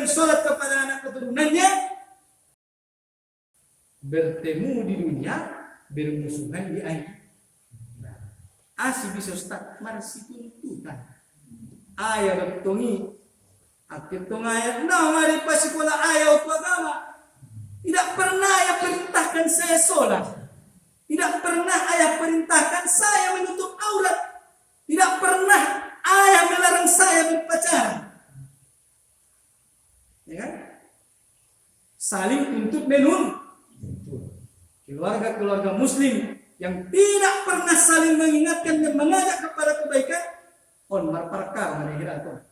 menunaikan sholat kepada anak keturunannya, bertemu di dunia, bermusuhan di akhirat. Asi bisa Ustaz, marsi tuntutan. Ayah bertongi, akhir tong ayat, mari pasikola ayah untuk agama. Tidak pernah ayah perintahkan saya sholat. Tidak pernah ayah perintahkan saya menutup aurat. Tidak pernah ayah melarang saya berpacaran. Ya kan? Saling tuntut menuntut. Keluarga-keluarga muslim yang tidak pernah saling mengingatkan dan mengajak kepada kebaikan, marparkar menehiraton.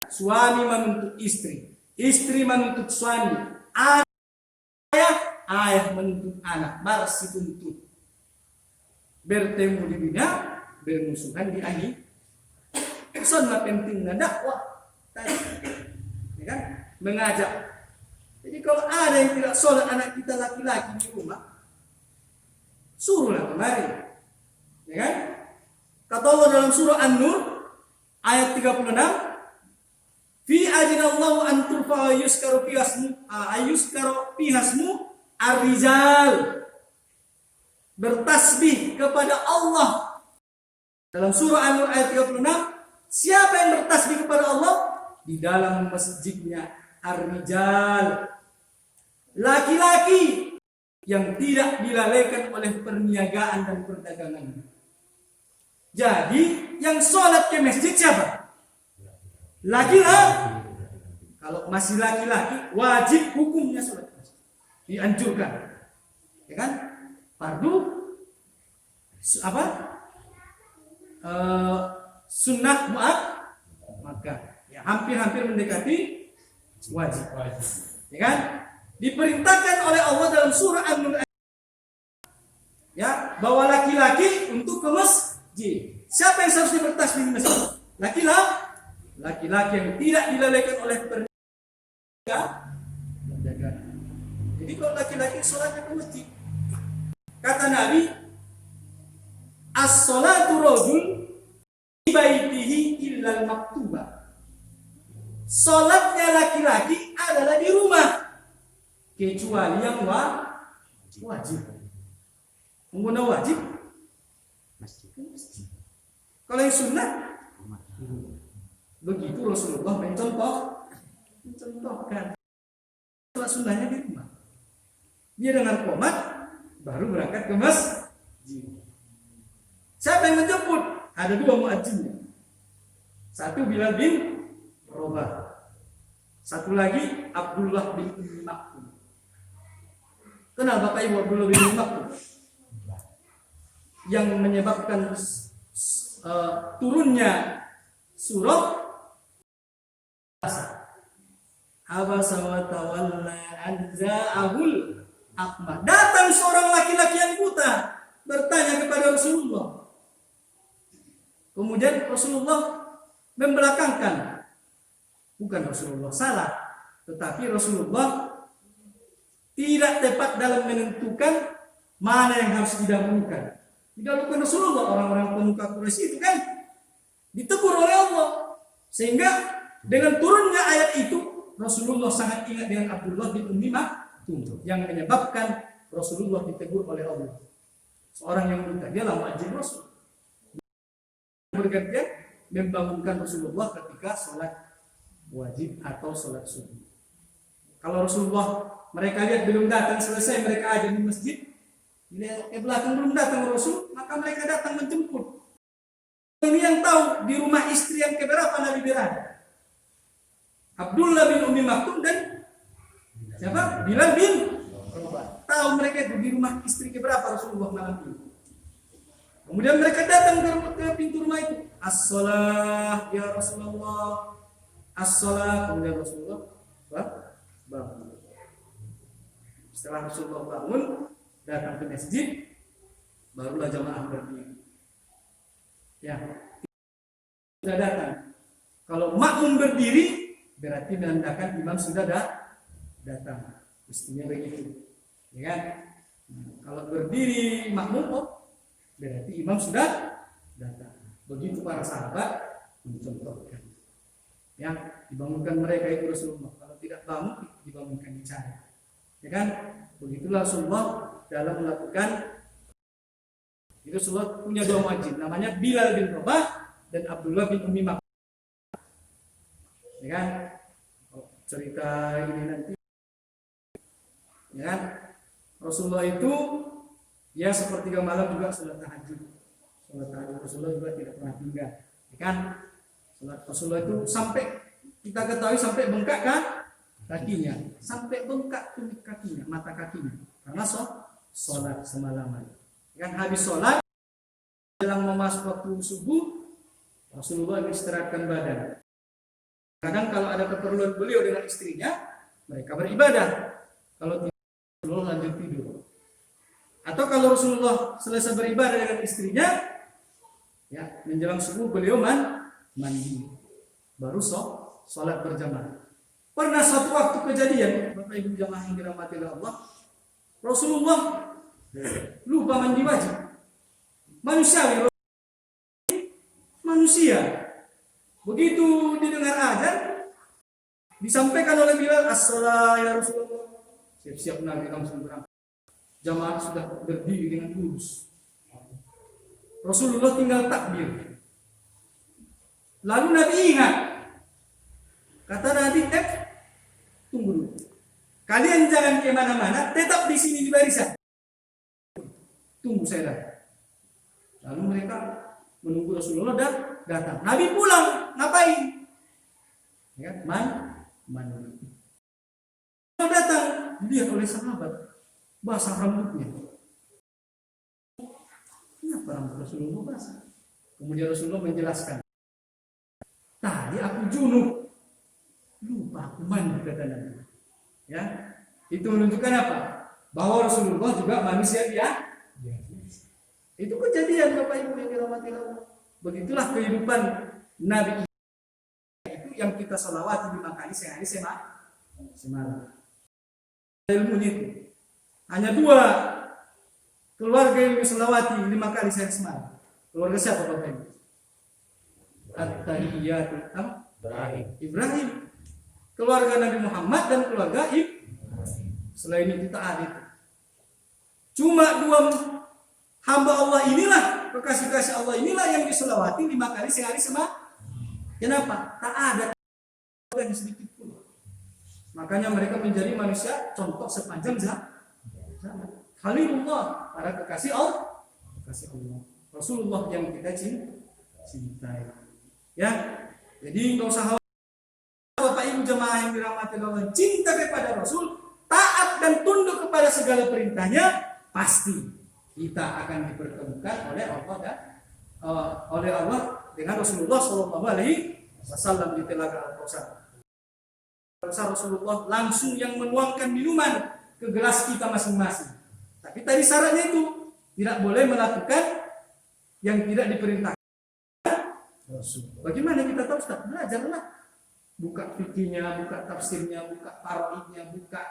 Suami menuntut istri, istri menuntut suami, ayah menuntut anak, marsi tuntut. Bertemu di dunia, bermusuhan di akhirat. Sangat pentingnya dakwah. Ya kan? Mengajak. Jadi kalau ada yang tidak sholat anak kita laki-laki di rumah, suruhlah kemari. Ya kan? Kata Allah dalam surah An-Nur ayat 36, fi ajinallahu an turfa yuskaru pihasmu ar-rijal. Bertasbih kepada Allah. Dalam surah An-Nur ayat 36, siapa yang bertasbih kepada Allah? Di dalam masjidnya ar-rijal. Laki-laki yang tidak dilalaikan oleh perniagaan dan perdagangan. Jadi yang sholat ke masjid siapa? Laki-laki. Kalau masih laki-laki wajib hukumnya sholat ke masjid. Dianjurkan. Ya kan? Fardu apa? Sunnah maka ya hampir-hampir mendekati wajib. Ya kan? Diperintahkan oleh Allah dalam surah An-Nur ya bahwa laki-laki untuk ke masjid. Siapa yang seharusnya bertasbih di masjid? Laki-laki yang tidak dilalaikan oleh perdagangan. Jadi kalau laki-laki sholatnya ke masjid, kata Nabi, as-sholatu rajul fi baitihi illa al-maktubah. Sholatnya laki-laki adalah di rumah, kecuali yang wajib. Mengguna wajib masjid. Kalau yang sunnah, begitu Rasulullah mencontohkan. Sholat sunnahnya di rumah. Dia dengar qomat, baru berangkat ke masjid. Siapa yang menjemput? Ada dua muadzinnya. Satu Bilal bin Rabah. Satu lagi Abdullah bin Ummi Maktum. Kenal Bapak Ibu Abdullah bin Ummi Maktum? Yang menyebabkan turunnya surah Abasa wa tawalla an za'ahul a'ma. Datang seorang laki-laki yang buta bertanya kepada Rasulullah. Kemudian Rasulullah membelakangkan. Bukan Rasulullah salah, tetapi Rasulullah tidak tepat dalam menentukan mana yang harus didahulukan. Didahulukan Rasulullah, orang-orang pemuka Quraisy itu kan ditegur oleh Allah. Sehingga dengan turunnya ayat itu Rasulullah sangat ingat dengan Abdullah bin Ummi Maktum yang menyebabkan Rasulullah ditegur oleh Allah. Seorang yang buta, dia lah muadzin Rasul. Bergantian membangunkan Rasulullah ketika sholat wajib atau sholat subuh. Kalau Rasulullah mereka lihat belum datang selesai mereka aja di masjid, belakang belum datang Rasul, maka mereka datang menjemput. Ini yang tahu di rumah istri yang keberapa Nabi berada. Abdullah bin Ummi Maktum dan siapa? Bilal bin Rabah. Tahu mereka itu di rumah istri keberapa Rasulullah malam itu. Kemudian mereka datang ke pintu rumah itu. As-shalah ya Rasulullah. As-shalah. Kemudian Rasulullah bangun. Setelah Rasulullah bangun, datang ke masjid, barulah jamaah berdiri. Ya, sudah datang. Kalau makmum berdiri, berarti menandakan imam sudah datang. Mestinya begitu, ya kan? Kalau berdiri makmum, berarti imam sudah datang. Begitu para sahabat mencontohkan. yang dibangunkan mereka itu Rasulullah. Kalau tidak bangun, dibangunkan dicari. Ya kan? Begitulah Rasulullah dalam melakukan itu. Rasulullah punya dua muadzin, namanya Bilal bin Rabah dan Abdullah bin Ummi Maktum. Ya kan? Cerita ini nanti. Ya kan? Rasulullah itu ya sepertiga malam juga salat tahajud. Salat tahajud Rasulullah juga tidak pernah tinggal. Ya kan? Salat Rasulullah itu sampai kita ketahui sampai bengkak kan kakinya, sampai bengkak tumit kakinya, mata kakinya, karena sholat semalaman. Kan habis sholat, jelang memasuk waktu subuh, Rasulullah istirahatkan badan. Kadang kalau ada keperluan beliau dengan istrinya, mereka beribadah. Kalau tidak, Rasulullah lanjut tidur. Atau kalau Rasulullah selesai beribadah dengan istrinya, ya menjelang subuh beliau mandi, baru sholat berjamaah. Pernah satu waktu kejadian, Bapak Ibu jamaah yang dirahmati Allah, Rasulullah lupa mandi wajib. Manusia. Begitu didengar azan, disampaikan oleh Bilal, as-shalah ya Rasulullah. Siap-siap Nabi langsung berangkat. Jamaah sudah berdiri dengan lurus. Rasulullah tinggal takbir. Lalu Nabi ingat. Kata Nabi, tunggu dulu. Kalian jangan kemana-mana, tetap di sini di barisan. Tunggu saya datang. Lalu mereka menunggu Rasulullah datang. Nabi pulang, ngapain? Ya, mandi. Datang, dilihat oleh sahabat, basah rambutnya. Kenapa rambut Rasulullah basah? Kemudian Rasulullah menjelaskan, tadi aku junub, lupa aku mandi, kata Nabi. Ya, itu menunjukkan apa? Bahwa Rasulullah juga manusia dia. Itu kejadian Bapak Ibu yang dirahmati Allah. Begitulah kehidupan Nabi itu yang kita salawati 5 kali sehari semalam. Ilmunya itu hanya 2 keluarga yang disalawati 5 kali sehari semalam. Keluarga siapa Bapak Ibu? At-Tahiyyatul Ibrahim. Keluarga Nabi Muhammad dan keluarga Ibrahim. Selain itu tak ada. Cuma 2 hamba Allah inilah, kekasih-kasih Allah inilah yang diselawati 5 kali sehari semalam. Kenapa? Tak ada yang sedikit pun. Makanya mereka menjadi manusia contoh sepanjang zaman. Khalilullah, para kekasih Allah. Rasulullah yang kita cintai. Ya, jadi nggak usah khawatir. Bapak Ibu jemaah yang dirahmati Allah, cinta kepada Rasul, taat dan tunduk kepada segala perintahnya, pasti kita akan dipertemukan oleh Allah dengan Rasulullah Shallallahu Alaihi Wasallam di Telaga Al-Kausar. Rasulullah langsung yang menuangkan minuman ke gelas kita masing-masing. Tapi tadi syaratnya itu tidak boleh melakukan yang tidak diperintahkan Rasul. Bagaimana kita tahu Ustaz? Belajarlah. Buka fikihnya, buka tafsirnya, buka faraidnya, buka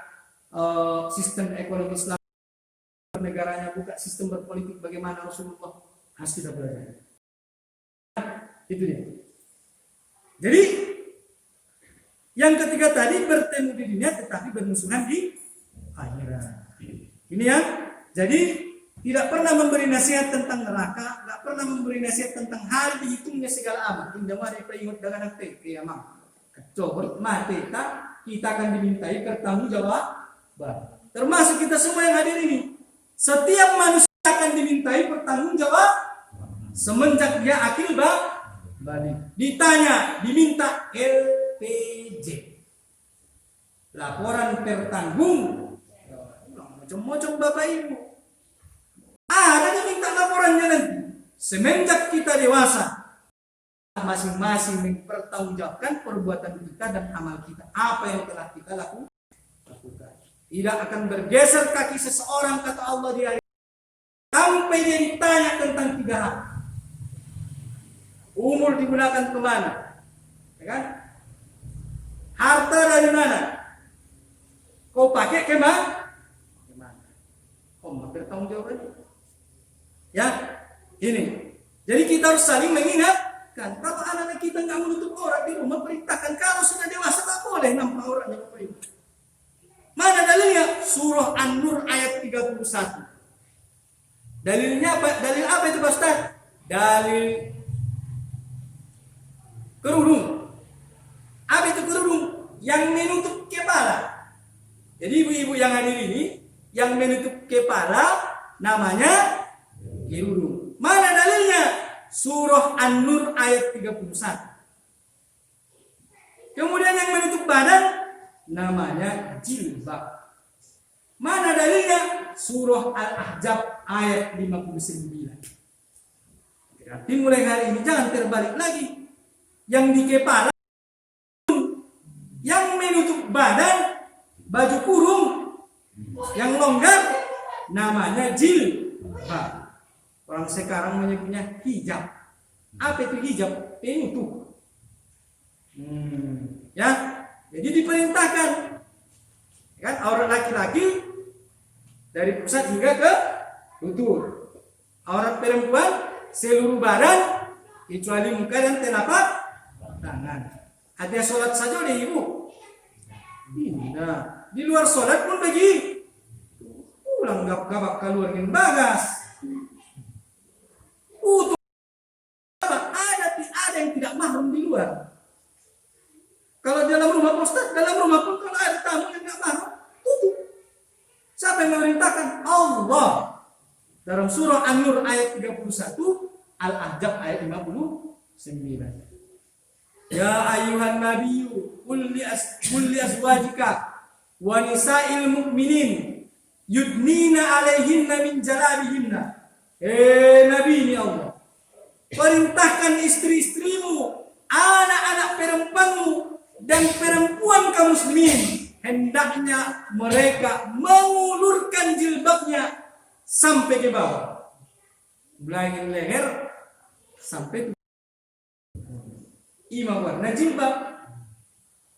sistem ekonomi Islam negaranya, buka sistem berpolitik bagaimana Rasulullah, harus kita belajar. Itu dia. Jadi yang ketiga tadi bertemu di dunia tetapi bermusuhan di akhirat. Ini ya. Jadi tidak pernah memberi nasihat tentang neraka, tidak pernah memberi nasihat tentang hal dihitungnya segala amal. Indah mari peringat dengan hati kiamat. Coba mati kita akan dimintai pertanggungjawaban. Termasuk kita semua yang hadir ini. Setiap manusia akan dimintai pertanggungjawab semenjak dia akil balik. Ditanya, diminta LPJ. Laporan tertanggung. Macam-macam Bapak Ibu. Ada diminta laporannya nanti. Semenjak kita dewasa, masing-masing mempertanggungjawabkan perbuatan kita dan amal kita. Apa yang telah kita lakukan. Tidak akan bergeser kaki seseorang, kata Allah di hari sampai dia ditanya tentang 3 hal. Umur digunakan kemana? Ya kan? Harta dari mana? Kau pakai kemana? Hampir tanggung jawab aja. Ya, ini. Jadi kita harus saling mengingat perintahkan. Kalau anak-anak kita nggak menutup aurat di rumah, perintahkan. Kalau sudah dewasa tak boleh nampak auratnya Bapak Ibu. Mana dalilnya? Surah An-Nur ayat 31. Dalilnya apa? Dalil apa itu Pak Ustaz? Dalil kerudung. Apa itu kerudung? Yang menutup kepala. Jadi ibu-ibu yang hadir ini, yang menutup kepala namanya kerudung. Mana dalilnya? Surah An-Nur ayat 31. Kemudian yang menutup badan namanya jilbab. Mana dalilnya? Surah Al-Ahzab ayat 59. Berarti mulai hari ini jangan terbalik lagi. Yang di kepala, yang menutup badan, baju kurung, yang longgar namanya jilbab. Orang sekarang menyebutnya hijab. Apa itu hijab? Penutup. Ya, jadi diperintahkan kan aurat laki-laki dari pusat hingga ke lutut. Aurat perempuan seluruh badan kecuali muka dan telapak tangan. Ada sholat saja deh ibu. Nah, di luar sholat pun bagi pulang gak keluarin bagas. Ada yang tidak mahram di luar. Kalau dalam rumah Ustaz, dalam rumah pun kalau ada tamu yang tidak mahram, tutup. Siapa yang memerintahkan? Allah. Dalam surah An-Nur ayat 31, Al-Ahzab ayat 59. Ya ayuhan nabiyyu qul li azwajika wa nisa'il mu'minin yudnina 'alaihinna min jalabihinna. Nabi ini Allah. Perintahkan istri-istrimu, anak-anak perempuanmu dan perempuan kaum muslimin, hendaknya mereka mengulurkan jilbabnya sampai ke bawah, mulai leher sampai imam warna jilbab,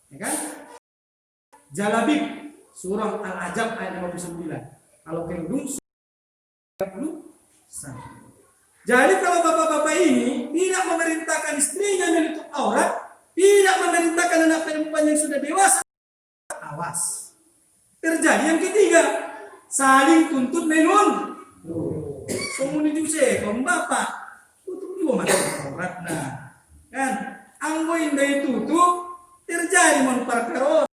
ya kan? Jalabib surah Al-Ahzab ayat 59. Kalau kerudung 30. Jadi kalau bapak-bapak ini tidak memerintahkan istrinya menutup aurat, tidak memerintahkan anak perempuan yang sudah dewasa, awas. Terjadi yang ketiga, saling tuntut menun. Kemudian juga kaum bapak tutup juga mata aurat. Nah, kan anggo indah tutup terjadi mon perkara.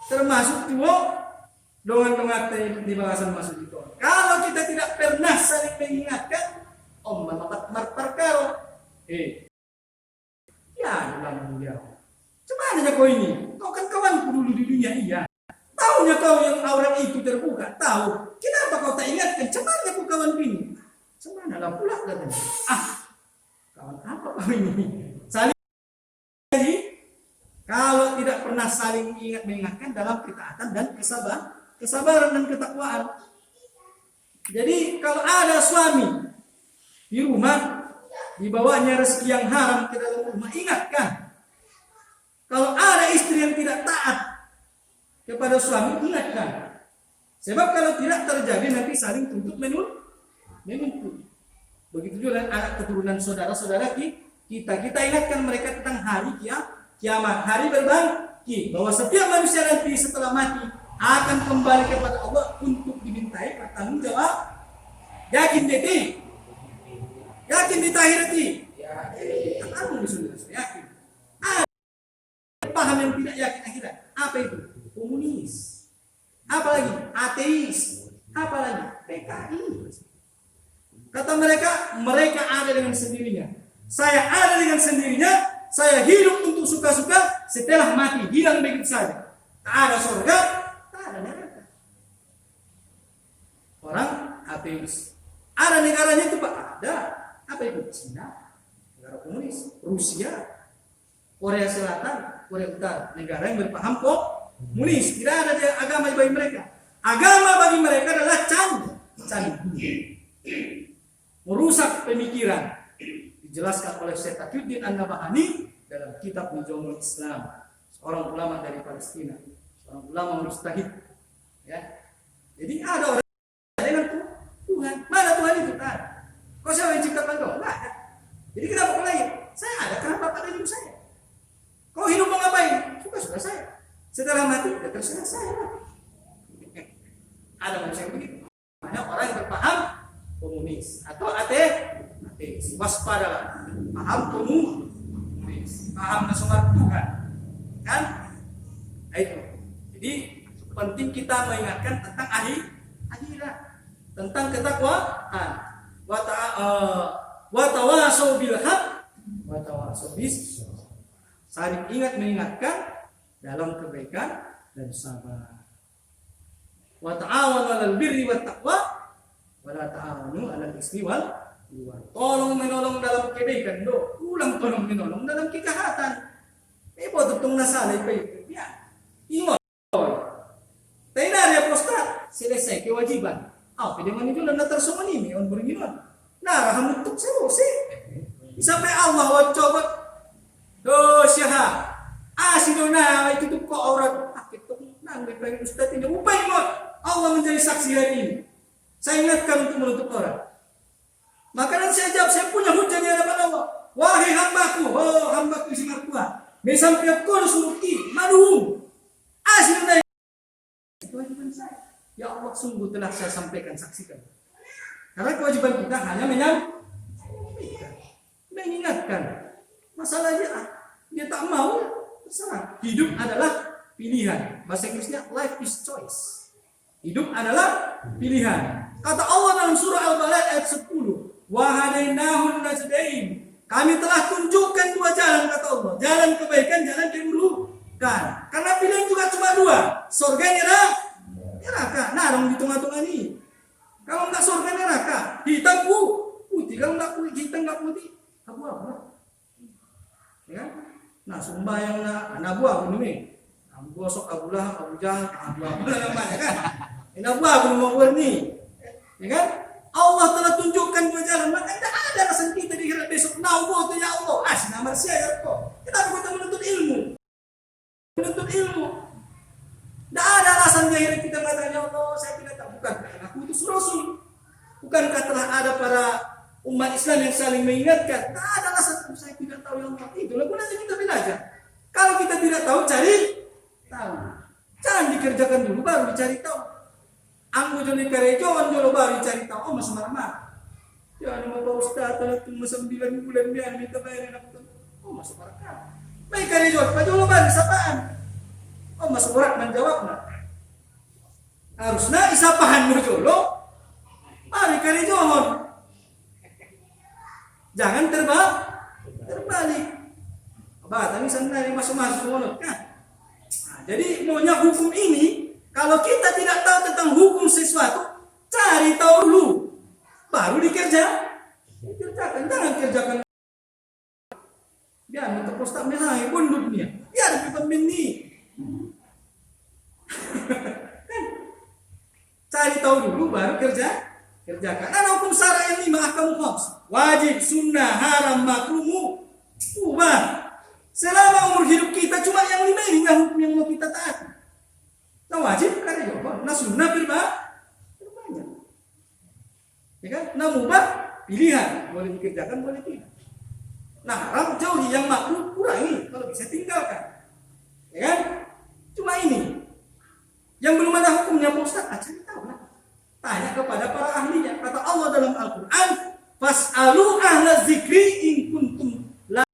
Termasuk juga dongan-dongan di bahasan masuk itu. Kalau kita tidak pernah saling mengingatkan, manapat perkara. Ya, dalam dia. Cuman kau ini, kau kan kawanku dulu di dunia iya. Tahunya kau yang aurat itu terbuka, tahu. Kenapa kau tak ingatkan? Cuman aku kawan ini. Cuman lah pula katanya. Kawan apa kau ini? Saling. Kalau tidak pernah saling mengingatkan dalam ketaatan dan kesabaran dan ketakwaan. Jadi kalau ada suami di rumah dibawanya rezeki yang haram ke dalam rumah, ingatkan. Kalau ada istri yang tidak taat kepada suami, ingatkan. Sebab kalau tidak terjadi nanti saling tuntut menuntut. Begitu juga anak keturunan saudara-saudara kita ingatkan mereka tentang hari kiamat, hari berbangkit, bahwa setiap manusia nanti setelah mati akan kembali kepada Allah untuk dimintai pertanggungjawab. Yakin deti? Yakin di takhirati? Yakin. Kamu sudah yakin. Paham yang tidak yakin akhirat. Apa itu? Komunis. Apa lagi? Ateis. Apa lagi? PKI. Kata mereka ada dengan sendirinya. Saya ada dengan sendirinya. Saya hidup untuk suka-suka. Setelah mati hilang begitu saja. Tak ada surga, tak ada neraka. Orang ateis. Ada negaranya itu Pak? Ada. Apa itu? Cina, negara komunis. Rusia, Korea Selatan, Korea Utara, negara yang berpaham komunis. Tidak ada agama bagi mereka. Agama bagi mereka adalah candu, merusak pemikiran. Dijelaskan oleh Syekh Taqiyuddin An-Nabhani dalam kitab Nizamul Islam, seorang ulama dari Palestina, seorang ulama mujtahid. Ya. Jadi ada orang dengan Tuhan. Mana Tuhan itu? Kau siapa yang ciptakan kau? Enggak ada. Jadi kenapa kau lahir? Saya ada karena bapak dan ibu saya. Kau hidup mau ngapain? Suka-suka saya. Setelah mati, ya terserah saya. Ada manusia yang begitu. Banyak orang yang berpaham komunis atau ateis. Waspadalah. Paham komunis. Paham nasional Tuhan. Kan? Nah, itu. Jadi penting kita mengingatkan tentang akhirat, tentang ketakwaan. Wa tawasau bil haq wa tawasau bis. Saling mengingatkan dalam kebaikan dan sabar. Wa ta'awanu 'alal birri wat taqwa wa la ta'awanu 'alal ismi wal udwan. Tolong menolong dalam kebaikan, ulang tolong menolong dalam kejahatan. Potong nasalay pa ito. Ya. Ingat. Tayo ya Ustaz, selesai kewajiban. Pwede man ito lang natarsumanimi on berginoon. Narahamutok sa rose. Sampai Allah wa coba. Siya. Sino na itutup ko aurat. Itong nanggay pa yung Ustaz. Upay mo. Allah menjadi saksi hari ini. Saya ingatkan untuk menutup aurat. Maka nanti saya jawab, saya punya hujah di hadapan Allah. Wahai hambaku, hambaku si mertua. Mesampai kau suruki, maduhum. Asli na kewajiban saya. Ya Allah, sungguh telah saya sampaikan, saksikan. Karena kewajiban kita hanya mengingatkan. Masalahnya dia tak mau, terserah. Hidup adalah pilihan. Bahasa Inggrisnya life is choice. Hidup adalah pilihan. Kata Allah dalam surah Al-Balad ayat 10, wa hadainahun najdain. Kami telah tunjukkan dua jalan, kata Allah. Jalan kebaikan, jalan keburukan. Karena pilihan juga cuma dua. Surga, neraka. Nah, dong di tengah-tengah ini. Kalau enggak surga, neraka. Hitam putih. Kalau enggak hitam enggak putih, abu-abu. Ya kan? Nah, sumbayang abu-abu ini. Abu sok abulah, abu jahal, abu-abu lah namanya kan. Ini abu-abu mau warni. Ya kan? Allah telah tunjukkan dua jalan, maka tidak ada alasan kita di akhirat besok. Nah, ya Allah, nama saya kok. Kenapa kita menuntut ilmu? Tidak ada alasan di akhirat kita mengatakan, ya Allah, saya tidak tahu. Bukan karena aku utus Rasul. Bukankah telah ada para umat Islam yang saling mengingatkan? Tidak ada alasan, saya tidak tahu, ya Allah. Itulah gunanya kita belajar. Kalau kita tidak tahu, cari tahu. Jangan dikerjakan dulu, baru dicari tahu. Anggo joli karejo, anjolo baru cari tahu. Mas marah. Ya, nama Pak Ustaz, tunggu 9 bulan dia minta bayarin aku. Mas marah. Baik karejo, Pak Jolo baru sapaan. Mas Urat menjawabnya. Harusnya isapahan mo Jolo. Mari karejo. Jangan terbalik. Abah, misalnya dari masuk-masuk mulut kan. Nah, jadi maunya hukum ini. Kalau kita tidak tahu tentang hukum sesuatu, cari tahu dulu, baru dikerjakan. Jangan kerjakan. Dia minta postak melahi bunduknya. Dia ada pembini. Cari tahu dulu, baru kerjakan. Ada hukum syara yang 5 ahkam khams. Wajib, sunnah, haram, makruh, ubah. Selama umur hidup kita cuma yang 5 ini yang hukum yang mau kita taati. Nah, wajib karena jawab. Nah, sunnah berbanyak. Ya kan? Nah, mubah pilihan, boleh dikerjakan, boleh tidak. Nah, haram jauhi, yang makruh kurangi, kalau bisa tinggalkan. Ya kan? Cuma ini. Yang belum ada hukumnya, Pak Ustaz, cari tahu lah. Tanya kepada para ahlinya. Kata Allah dalam Al-Qur'an, "Fas'alu ahla dzikri in kuntum la."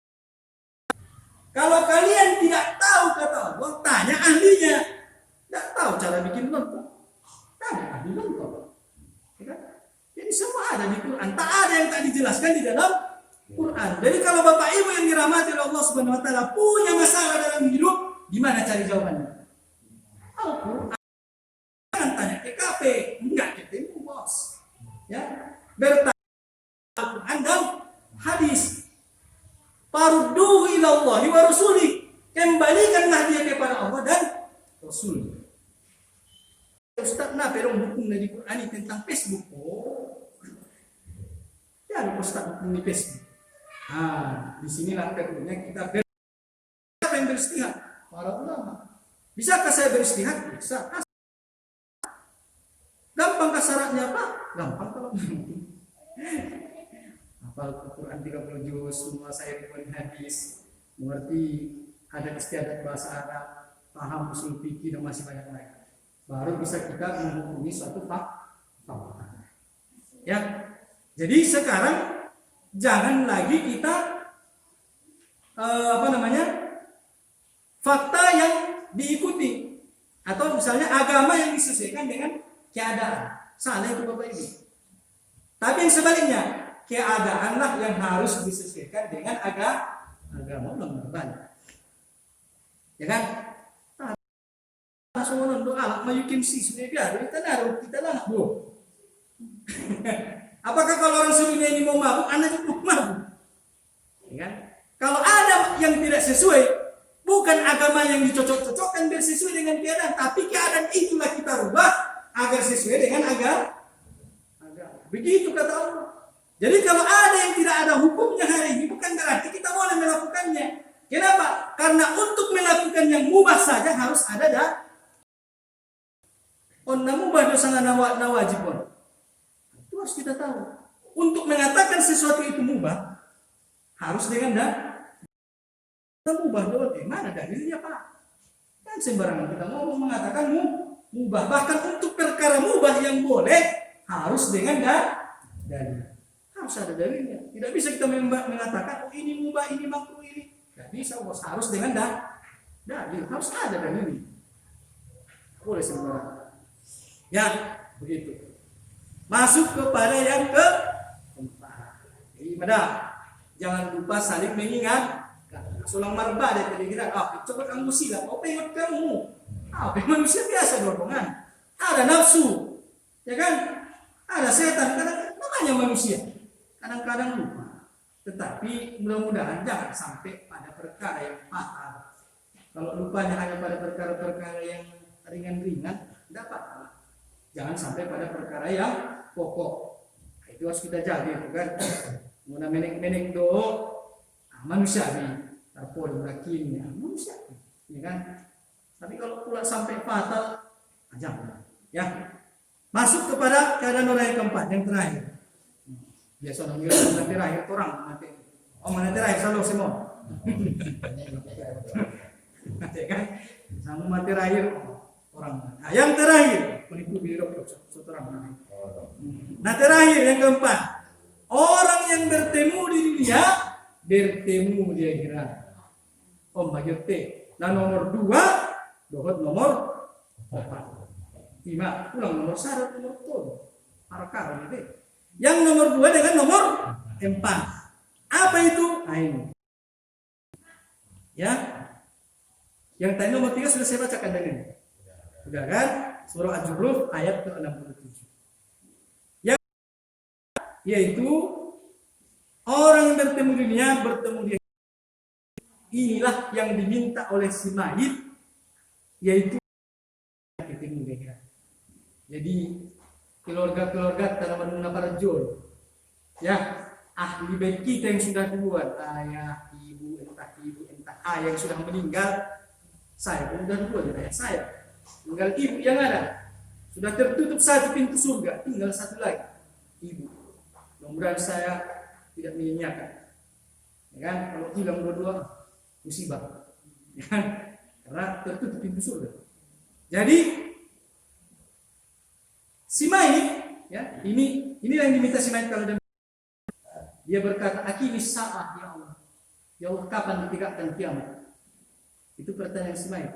Kalau kalian tidak tahu, kata Allah, tanya ahlinya. Tidak tahu cara bikin lontong, tanya ahli lontong. Ya kan? Jadi semua ada di Quran. Tak ada yang tak dijelaskan di dalam Quran. Jadi kalau Bapak Ibu yang dirahmati oleh Allah Subhanahu wa taala punya masalah dalam hidup, gimana cari jawabannya? Al-Quran. Jangan tanya TKP, enggak ketemu bos. Ya, bertanya Al-Quran dan hadis. Farudduhu ila Allah wa rasuli. Kembalikanlah dia kepada Allah dan Rasul. Ustaz, pero hukum dari Quran ini tentang Facebook. Ya, Ustaz hukum di Facebook. Disinilah kedua kita siapa yang beristihad? Para ulama. Bisakah saya beristihad? Bisa. Gampang syaratnya apa? Gampang kalau hafal Quran 30 juz, menguasai ribuan hadis, mengerti adat istiadat bahasa Arab, paham usul fikih dan masih banyak lagi. Baru bisa kita menghukumi suatu fakta. Ya. Jadi sekarang jangan lagi kita fakta yang diikuti atau misalnya agama yang disesuaikan dengan keadaan. Salah itu Bapak Ibu. Tapi yang sebaliknya, keadaanlah yang harus disesuaikan dengan agama. Belum banyak. Ya kan? Langsung doa alat mayukin sih sudah biar kita naruh kita lah bro. Apakah kalau orang sedunia ini mau mabuk, Anda juga mabuk? Ya kan? Kalau ada yang tidak sesuai, bukan agama yang dicocok-cocokkan biar sesuai dengan keadaan, tapi keadaan itulah kita rubah agar sesuai dengan agama. Begitu kata Allah. Jadi kalau ada yang tidak ada hukumnya hari ini, bukan berarti kita boleh melakukannya. Kenapa? Karena untuk melakukan yang mubah saja harus ada mubah dosa nawajib pun. Itu harus kita tahu. Untuk mengatakan sesuatu itu mubah harus dengan mubah doa. Mana dalilnya Pak? Kan sembarangan kita ngomong mengatakan mubah. Bahkan untuk perkara mubah yang boleh harus dengan dalil. Harus ada dalilnya. Tidak bisa kita mengatakan ini mubah, ini makruh, ini. Tidak bisa, harus dengan dalil. Harus ada dalilnya. Boleh sembarangan. Ya, begitu. Masuk kepada yang keempat. Jadi, jangan lupa saling mengingat. Sulang marba dari pikiran. Coba kamu sila. Pengen kamu. Manusia biasa dorongan. Ada nafsu, ya kan? Ada setan. Namanya manusia. Kadang-kadang lupa. Tetapi mudah-mudahan jangan sampai pada perkara yang fatal. Kalau lupanya hanya pada perkara-perkara yang ringan-ringan, tidak apa-apa. Jangan sampai pada perkara yang pokok. Itu harus kita jaga, itu kan. Muna menek-menek do manusiawi, terpol berakinnya manusiawi, ya kan. Tapi kalau pula sampai fatal, jangan. Ya. Masuk kepada keadaan orang yang keempat, yang terakhir. Biasa orang bilang nanti terakhir orang mati. Mana terakhir selalu semua. Mati kan? Sama mati terakhir orang. Nah, yang terakhir, penipu birok seorang. Nah, terakhir yang keempat, orang yang bertemu di dunia, bertemu di akhirat. Bagi nah nomor 2, dohot nomor 4. 5, ulang nomor syarat nomor ton. Arkan gitu. Yang nomor 2 dengan nomor 4. Apa itu? Nah ini. Ya. Yang tadi nomor 3 sudah saya bacakan dengan. Sudah kan? Surah Al-Juruf ayat ke-67. Yang yaitu orang yang bertemu dunia bertemu dia. Inilah yang diminta oleh si mayit, yaitu ketemu dia. Jadi keluarga-keluarga tanaman naparjol, ya ahli bait kita yang sudah duluan, ayah, ibu, entah ayah yang sudah meninggal, saya pun sudah duluan, ayah saya, tinggal ibu yang ada, sudah tertutup satu pintu surga, tinggal satu lagi, ibu. Mudah-mudahan saya tidak menyanyiakan, ya kan? Kalau hilang dua-dua musibah, ya kan? Karena tertutup pintu surga. Jadi si mayit, ya, ini yang diminta si mayit kalau dia berkata, "Aqimis sa'ah ya Allah." Ya Allah, kapan ditegakkan kiamat? Itu pertanyaan si mayit.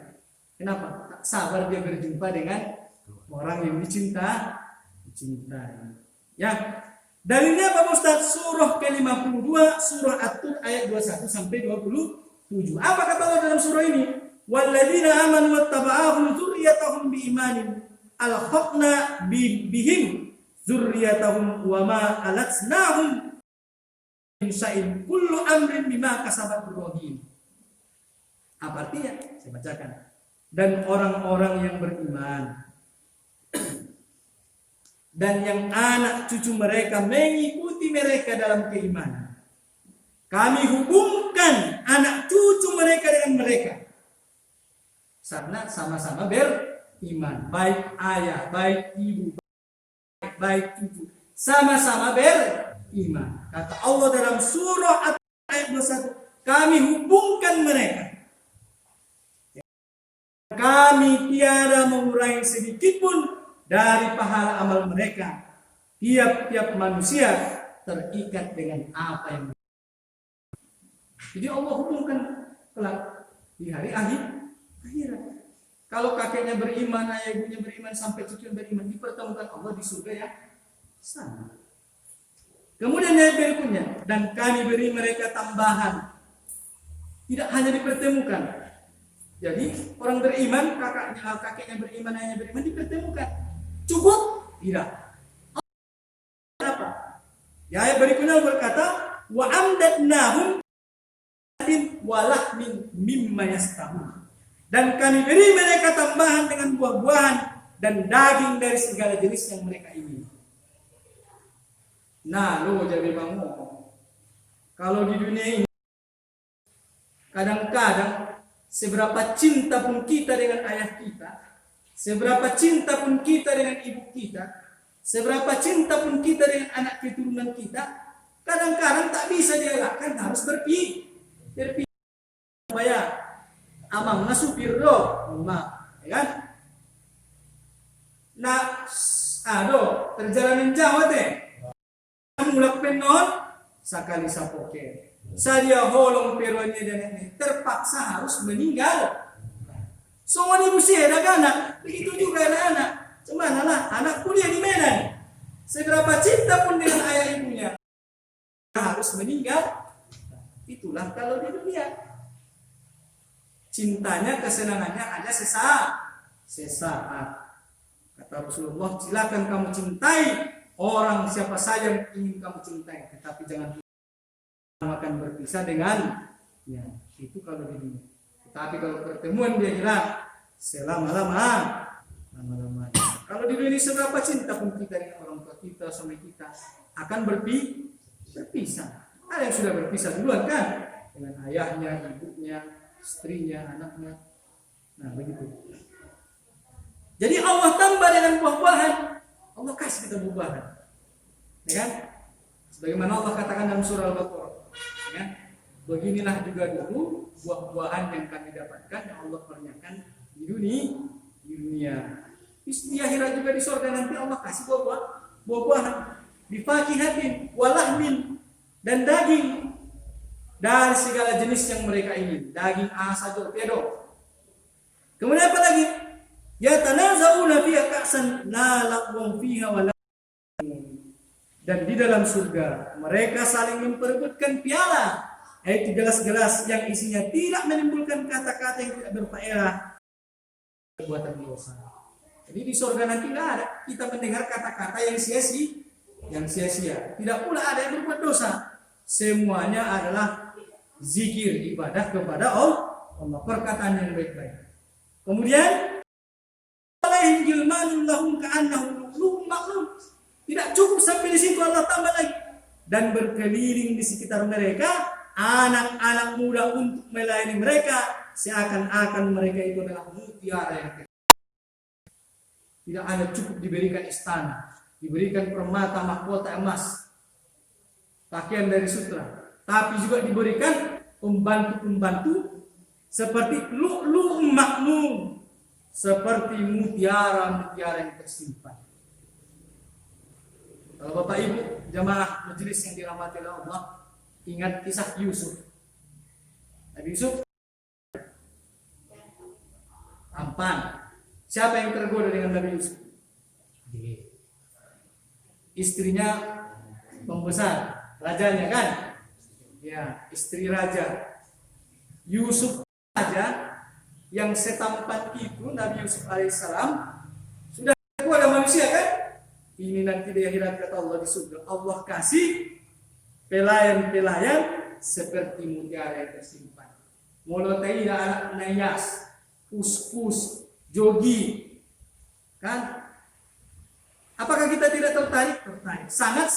Kenapa? Tak sabar dia berjumpa dengan orang yang dicintai. Ya. Dalilnya apa Ustaz? Surah ke-52, surah At-Tur ayat 21 sampai 27. Apa kata Allah dalam surah ini? Walladzina amanu wattaba'ahum dzurriyyatahum biimanin alhaqna bihim dzurriyyatahum wa ma alatnahum min syai'in kullu amrin bima kasabat rahim. Apa artinya? Saya bacakan. Dan orang-orang yang beriman dan yang anak cucu mereka mengikuti mereka dalam keimanan, kami hubungkan anak cucu mereka dengan mereka karena sama-sama beriman, baik ayah, baik ibu, baik cucu, sama-sama beriman. beriman. Kata Allah dalam surah ayat 21, kami hubungkan mereka. Kami tiada mengurangi sedikit pun dari pahala amal mereka. Tiap-tiap manusia terikat dengan apa yang. Jadi Allah hubungkan kelak di hari akhirat. Kalau kakeknya beriman, ayah ibunya beriman, sampai cucu beriman, dipertemukan Allah di surga ya sama. Kemudian ayat berikutnya, dan kami beri mereka tambahan. Tidak hanya dipertemukan. Jadi orang beriman, kakeknya beriman, ayahnya beriman, dipertemukan. Cukup? Tidak. Apa? Ya, ayat berikutnya berkata, wa amdatnahum walahmin mimma yastahun. Dan kami beri mereka tambahan dengan buah-buahan dan daging dari segala jenis yang mereka ingin. Nah, lo jadi bangun. Kalau di dunia ini kadang-kadang seberapa cinta pun kita dengan ayah kita, seberapa cinta pun kita dengan ibu kita, seberapa cinta pun kita dengan anak keturunan kita, kadang-kadang tak bisa dielakkan, harus berpikir supaya amang nasupir do, ya kan? Nah, perjalanan jauh deh. Mulak penon sakali sapoke. Saya holong peronnya dan ini terpaksa harus meninggal. Semua ibu saya ada anak, begitu juga anak. Cuman anak kuliah di Medan. Seberapa cinta pun dengan ayah ibunya harus meninggal. Itulah kalau di dunia. Cintanya, kesenangannya ada sesaat. Kata Rasulullah, silakan kamu cintai orang siapa saja yang ingin kamu cintai, tetapi jangan akan berpisah dengan ya, itu kalau di dunia. Tetapi kalau pertemuan di akhirat selama-lamanya. Kalau di dunia seberapa cinta pun kita dengan orang tua kita, sama kita akan berpisah. Ada yang sudah berpisah duluan kan, dengan ayahnya, ibunya, istrinya, anaknya. Nah begitu. Jadi Allah tambah dengan buah-buahan. Allah kasih kita buah-buahan, ya kan? Sebagaimana Allah katakan dalam surah Al-Baqarah, ya kan? Beginilah juga dulu buah-buahan yang kami dapatkan yang Allah kurniakan di dunia. Di akhirat juga di surga nanti Allah kasih buah-buahan, bifakihatin walahmin, dan daging dari segala jenis yang mereka ingin. Daging asa torpedo. Kemudian apa lagi? Ya tanaza'una fiha ka'san la laqwun fiha wa la. Dan di dalam surga mereka saling memperebutkan piala, yaitu gelas-gelas yang isinya tidak menimbulkan kata-kata yang tidak berfaedah, perbuatan dosa. Jadi di surga nanti tidak ada kita mendengar kata-kata yang sia-sia. Tidak pula ada yang berbuat dosa. Semuanya adalah zikir, ibadah kepada Allah, perkataan yang baik-baik. Kemudian tidak cukup sampai di situ, Allah tambah lagi, dan berkeliling di sekitar mereka anak-anak muda untuk melayani mereka, seakan-akan mereka itu adalah mutiara yang kecil. Tidak hanya cukup diberikan istana, diberikan permata mahkota emas, pakaian dari sutra, tapi juga diberikan pembantu-pembantu seperti lu'lu' maknun, seperti mutiara-mutiara yang tersimpan. Kalau Bapak Ibu jamaah majelis yang dirahmati oleh Allah, ingat kisah Yusuf. Nabi Yusuf tampan. Siapa yang tergoda dengan Nabi Yusuf? Istrinya pembesar, rajanya kan? Ya, istri raja. Yusuf raja yang setampan itu, Nabi Yusuf alaihissalam, sudah tergoda manusia kan? Ini nanti di akhirat kata Allah di surga, Allah kasih pelayan-pelayan seperti mutiara yang tersimpan. Molotaida anak Nayas, Pus-pus, Jogi, kan? Apakah kita tidak tertarik? Tertarik. Sangat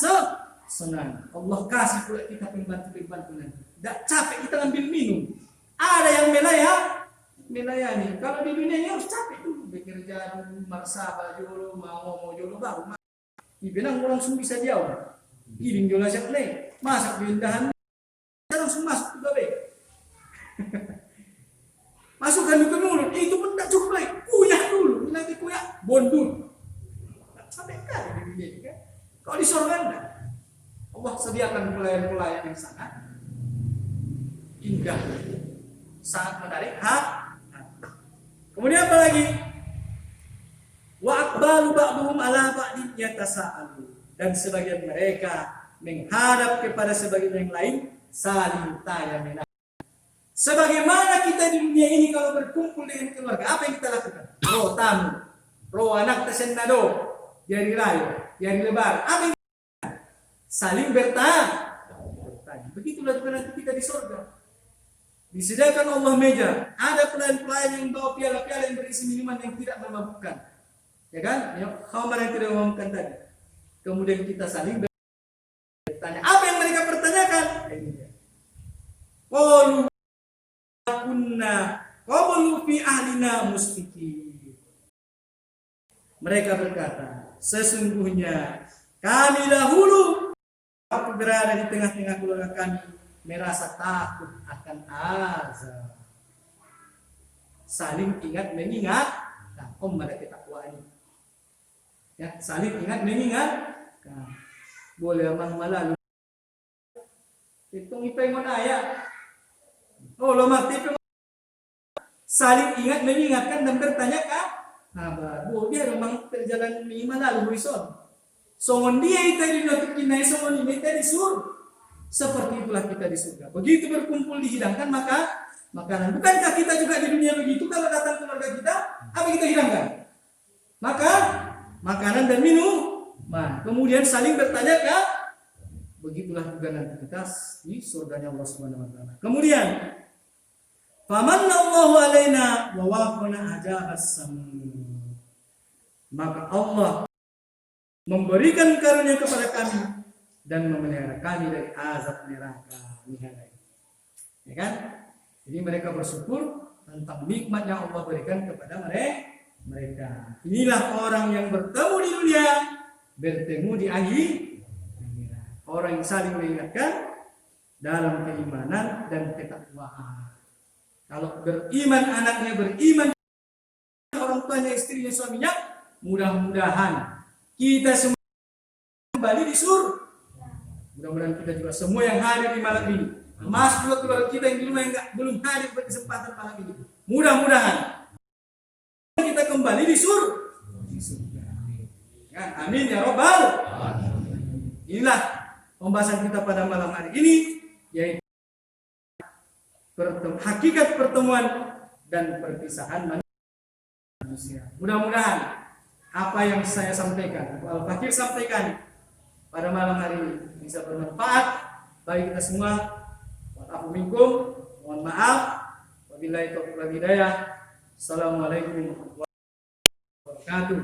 senang. Allah kasih pula kita pembantu-pembantu nanti. Tidak capek kita ambil minum. Ada yang melayani. Kalau di dunia ini harus capek dulu. Bekerja, marsaba, jolo, mau jolo baru. Dibilang langsung bisa jauh. Giling jola siap nih, masak pindahan, langsung masuk ke babe. Masukkan ke mulut, itu pun tak cukup lagi, kunyah dulu, nanti kunyah bondul. Sampai kali di dunia ini kan. Kalau di surga enggak. Allah sediakan pelayan-pelayan yang sangat indah, sangat menarik. Kemudian apa lagi? Wa aqbalu ba'duhum ala ba'din yatasaalu. Dan sebagian mereka menghadap kepada sebagian yang lain saling tanya menanya. Sebagaimana kita di dunia ini kalau berkumpul dengan keluarga, apa yang kita lakukan? Roh tamu, roh anak tersenado, jari raya, jari lebar. Apa yang kita lakukan? Saling bertanya. Begitulah juga nanti kita di surga. Disediakan Allah meja, ada pelayan-pelayan yang bawa piala-piala yang berisi minuman yang tidak memabukkan. Ya kan? Yang khamar yang tidak memabukkan tadi. Kemudian kita saling bertanya. Apa yang mereka pertanyakan? Qalu kunna qablu fi ahlina musfiqin. Mereka berkata, sesungguhnya kami dahulu waktu berada di tengah-tengah keluarga kami merasa takut akan azab. Saling ingat mengingat, nah, ada ketakwaan. Ya, saling ingat mengingat. Nah, boleh amang malalu. Hitung ipengon ayat. Oh, lo mati saling ingat mengingatkan dan bertanya kah? Nah, dia memang perjalanan lima lalu berison. Songon dia itu di nutup kinai songon ini tadi sur. Seperti itulah kita di surga. Begitu berkumpul dihidangkan maka makanan. Bukankah kita juga di dunia begitu? Kalau datang keluarga kita, apa kita hidangkan? Maka makanan dan minuman. Kemudian saling bertanya kah? Begitulah juga nanti kita di surganya Allah Subhanahu wa taala. Kemudian famanallahu alaina wa waqana ajabas samum. Maka Allah memberikan karunia kepada kami dan memelihara kami dari azab neraka. Ya kan? Jadi mereka bersyukur tentang nikmat yang Allah berikan kepada mereka. Inilah orang yang bertemu di dunia, bertemu di akhirat. Orang yang saling mengingatkan dalam keimanan dan ketakwaan. Kalau beriman anaknya beriman, orang tuanya, istrinya, suaminya, mudah-mudahan kita semua kembali di surga. Mudah-mudahan kita juga semua yang hadir di malam ini, termasuk juga keluarga kita yang di rumah yang belum hadir berkesempatan malam ini. Mudah-mudahan kita kembali di surga. Ya, amin ya robbal. Inilah pembahasan kita pada malam hari ini, yaitu hakikat pertemuan dan perpisahan manusia. Mudah-mudahan apa yang saya sampaikan, Al-Fakir sampaikan pada malam hari ini bisa bermanfaat bagi kita semua. Wa'afu minkum, mohon maaf. Wabillahi taufiq wal hidayah. Assalamualaikum warahmatullahi wabarakatuh.